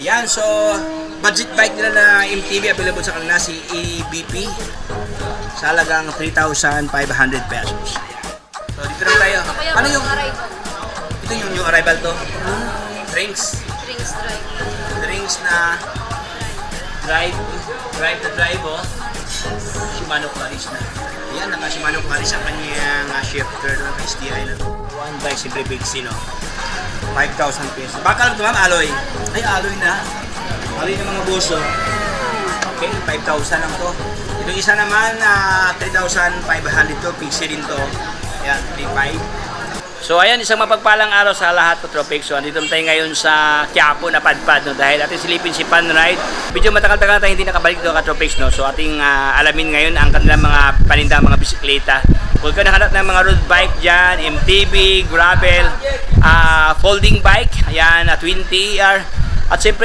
Yan, so budget bike nila na MTB available sa kanila si EBP sa halagang 3,500 pesos. So dito na tayo. Ano yung ito yung new arrival to? Drinks. Drinks drive. Drinks na drive oh. Shimano Claris na. Yan, naka Shimano Claris ang kanyang shifter ng STI na. One bike, simple big sino. 5,000 pesos. Baka lang ito ma'am, alloy. Ay, alloy na. Alloy ng mga buso. Okay, 5,000 lang to. Itong isa naman, 3,500 to. Pixie din to. Ayan, 3,500. So ayan, isang mapagpalang araw sa lahat po, Tropic. So andito tayo ngayon sa Quiapo na padpad, no? Dahil ating silipin si Pan Ride. Medyo matagal-tagal tayo hindi nakabalik dito ka, Tropics, no? So ating alamin ngayon ang kanilang mga paninda, mga bisikleta. Kung ka nakahanap ng mga road bike dyan, MTB, gravel, folding bike, ayan, 20R. At siyempre